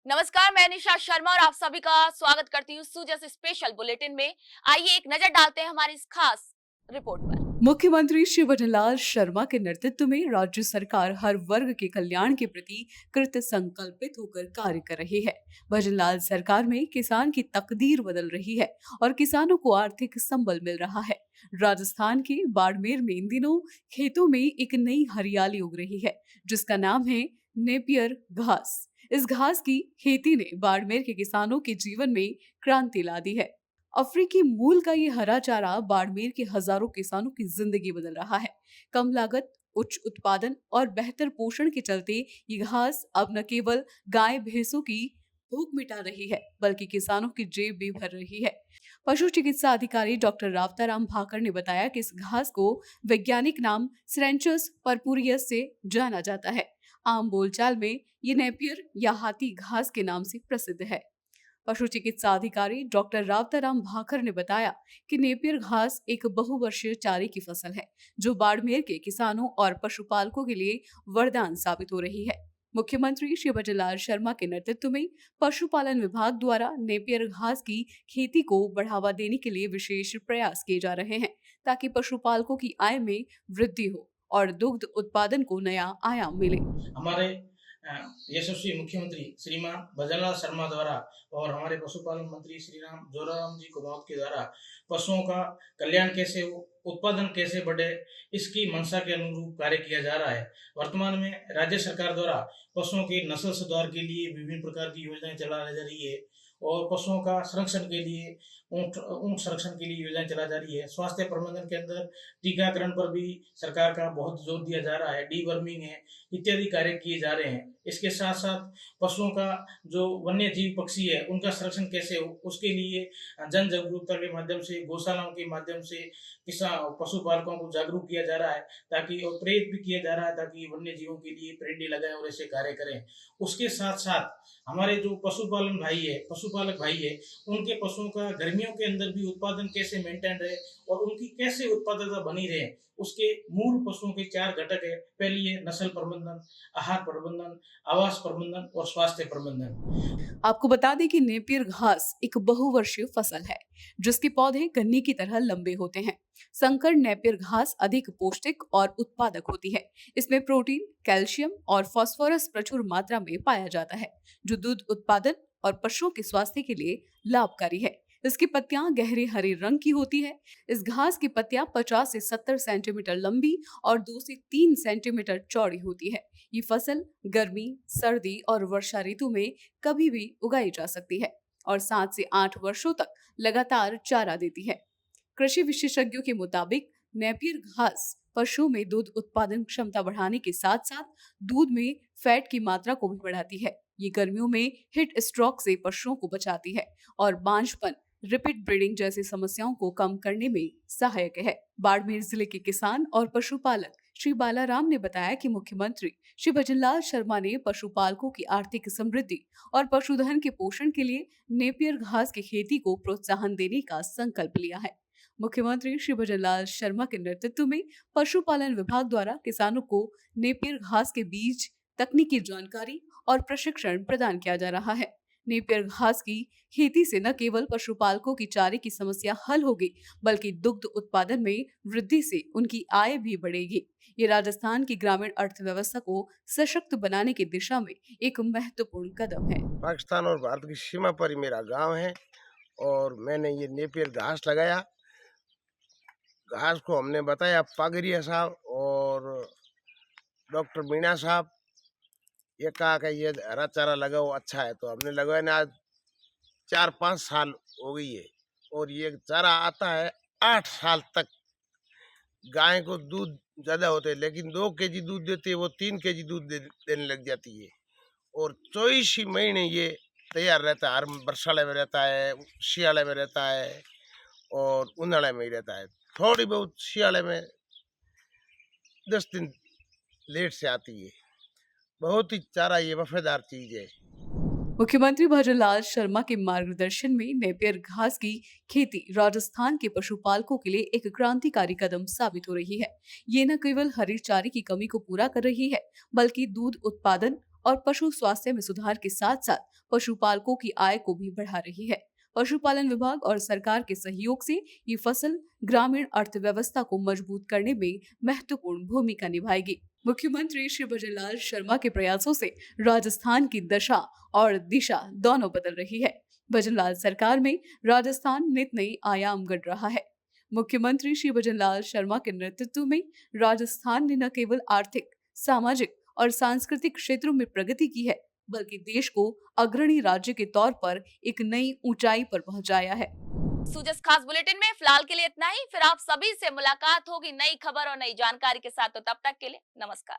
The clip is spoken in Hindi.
नमस्कार, मैं निशा शर्मा और आप सभी का स्वागत करती हूँ सुजस स्पेशल बुलेटिन में। आइए एक नजर डालते हैं हमारी इस खास रिपोर्ट पर। मुख्यमंत्री श्री भजनलाल शर्मा के नेतृत्व में राज्य सरकार हर वर्ग के कल्याण के प्रति कृत संकल्पित होकर कार्य कर रही है। भजनलाल सरकार में किसान की तकदीर बदल रही है और किसानों को आर्थिक संबल मिल रहा है। राजस्थान के बाड़मेर में इन दिनों खेतों में एक नई हरियाली उग रही है, जिसका नाम है नेपियर घास। इस घास की खेती ने बाड़मेर के किसानों के जीवन में क्रांति ला दी है। अफ्रीकी मूल का ये हरा चारा बाड़मेर के हजारों किसानों की जिंदगी बदल रहा है। कम लागत, उच्च उत्पादन और बेहतर पोषण के चलते ये घास अब न केवल गाय भैंसों की भूख मिटा रही है, बल्कि किसानों की जेब भी भर रही है। पशु चिकित्सा अधिकारी डॉक्टर रावताराम भाकर ने बताया कि इस घास को वैज्ञानिक नाम सिरेंचस परपुरियस से जाना जाता है। आम बोलचाल में ये नेपियर या हाथी घास के नाम से प्रसिद्ध है। पशु चिकित्सा अधिकारी डॉक्टर रावताराम भाकर ने बताया कि नेपियर घास एक बहुवर्षीय चारे की फसल है, जो बाड़मेर के किसानों और पशुपालकों के लिए वरदान साबित हो रही है। मुख्यमंत्री श्री भजनलाल शर्मा के नेतृत्व में पशुपालन विभाग द्वारा नेपियर घास की खेती को बढ़ावा देने के लिए विशेष प्रयास किए जा रहे हैं, ताकि पशुपालकों की आय में वृद्धि हो और दुग्ध उत्पादन को नया आयाम मिले। हमारे यशस्वी मुख्यमंत्री श्रीमान भजनलाल शर्मा द्वारा और हमारे पशुपालन मंत्री श्री राम जोराराम जी कुमावत के द्वारा पशुओं का कल्याण कैसे हो, उत्पादन कैसे बढ़े, इसकी मंशा के अनुरूप कार्य किया जा रहा है। वर्तमान में राज्य सरकार द्वारा पशुओं के नस्ल सुधार के लिए विभिन्न प्रकार की योजनाएं चलाई जा रही है और पशुओं का संरक्षण के लिए ऊंट संरक्षण के लिए योजनाएं चलाई जा रही है। स्वास्थ्य प्रबंधन के अंदर टीकाकरण पर भी सरकार का बहुत जोर दिया जा रहा है, डीवर्मिंग है, इत्यादि कार्य किए जा रहे हैं। इसके साथ साथ पशुओं का जो वन्य जीव पक्षी है उनका संरक्षण कैसे हो, उसके लिए जन जागरूकता के माध्यम से, गौशालाओं के माध्यम से किसान पशुपालकों को जागरूक किया जा रहा है, ताकि और प्रेरित भी किया जा रहा है ताकि वन्य जीवों के लिए पेरंडी लगाएं और ऐसे कार्य करें। उसके साथ साथ हमारे जो पशुपालक भाई है, उनके पशुओं का गर्मियों के अंदर भी उत्पादन कैसे मेंटेन रहे और उनकी कैसे उत्पादकता बनी रहे, उसके मूल पशुओं के 4 घटक है। पहली है नस्ल प्रबंधन, आहार प्रबंधन, आवास प्रबंधन और स्वास्थ्य प्रबंधन। आपको बता दें कि नेपियर घास एक बहुवर्षीय फसल है, जिसके पौधे गन्ने की तरह लंबे होते हैं। संकर नेपियर घास अधिक पौष्टिक और उत्पादक होती है। इसमें प्रोटीन, कैल्शियम और फास्फोरस प्रचुर मात्रा में पाया जाता है, जो दूध उत्पादन और पशुओं के स्वास्थ्य के लिए लाभकारी है। इसकी पत्तियां गहरे हरे रंग की होती है। इस घास की पत्तियां 50 से 70 सेंटीमीटर लंबी और 2 से 3 सेंटीमीटर चौड़ी होती है। ये फसल गर्मी, सर्दी और वर्षा ऋतु में कभी भी उगाई जा सकती है और 7 से 8 वर्षों तक लगातार चारा देती है। कृषि विशेषज्ञों के मुताबिक नेपियर घास पशुओं में दूध उत्पादन क्षमता बढ़ाने के साथ साथ दूध में फैट की मात्रा को भी बढ़ाती है। ये गर्मियों में हीट स्ट्रोक से पशुओं को बचाती है और बांझपन, रिपीट ब्रीडिंग जैसी समस्याओं को कम करने में सहायक है। बाड़मेर जिले के किसान और पशुपालक श्री बालाराम ने बताया कि मुख्यमंत्री श्री भजनलाल शर्मा ने पशुपालकों की आर्थिक समृद्धि और पशुधन के पोषण के लिए नेपियर घास की खेती को प्रोत्साहन देने का संकल्प लिया है। मुख्यमंत्री श्री भजनलाल शर्मा के नेतृत्व में पशुपालन विभाग द्वारा किसानों को नेपियर घास के बीज, तकनीकी जानकारी और प्रशिक्षण प्रदान किया जा रहा है। नेपियर घास की खेती से न केवल पशुपालकों की चारे की समस्या हल होगी, बल्कि दुग्ध उत्पादन में वृद्धि से उनकी आय भी बढ़ेगी। ये राजस्थान की ग्रामीण अर्थव्यवस्था को सशक्त बनाने की दिशा में एक महत्वपूर्ण कदम है। पाकिस्तान और भारत की सीमा पर ही मेरा गांव है और मैंने ये नेपियर घास लगाया। घास को हमने बताया पागरिया साहब और डॉक्टर मीणा साहब, ये कहा कि ये हरा चारा लगाओ, अच्छा है, तो हमने लगवाया ना। आज 4-5 साल हो गई है और ये चारा आता है 8 साल तक। गाय को दूध ज्यादा होते है, लेकिन 2 केजी दूध देती है, वो 3 केजी दूध देने लग जाती है और 24 ही महीने ये तैयार रहता है। हर बरसाले में रहता है, शियाले में रहता है और उन्हाड़े में ही रहता है। थोड़ी बहुत शियाले में 10 दिन लेट से आती है। बहुत ही चारा ये वफादार चीज है। मुख्यमंत्री भजनलाल शर्मा के मार्गदर्शन में नेपियर घास की खेती राजस्थान के पशुपालकों के लिए एक क्रांतिकारी कदम साबित हो रही है। ये न केवल हरे चारे की कमी को पूरा कर रही है, बल्कि दूध उत्पादन और पशु स्वास्थ्य में सुधार के साथ साथ पशुपालकों की आय को भी बढ़ा रही है। पशुपालन विभाग और सरकार के सहयोग से ये फसल ग्रामीण अर्थव्यवस्था को मजबूत करने में महत्वपूर्ण भूमिका निभाएगी। मुख्यमंत्री श्री भजनलाल शर्मा के प्रयासों से राजस्थान की दशा और दिशा दोनों बदल रही है। भजनलाल सरकार में राजस्थान नित नई आयाम गढ़ रहा है। मुख्यमंत्री श्री भजनलाल शर्मा के नेतृत्व में राजस्थान ने न केवल आर्थिक, सामाजिक और सांस्कृतिक क्षेत्रों में प्रगति की है, बल्कि देश को अग्रणी राज्य के तौर पर एक नई ऊंचाई पर पहुंचाया है। सूजस खास बुलेटिन में फिलहाल के लिए इतना ही। फिर आप सभी से मुलाकात होगी नई खबर और नई जानकारी के साथ। तो तब तक के लिए नमस्कार।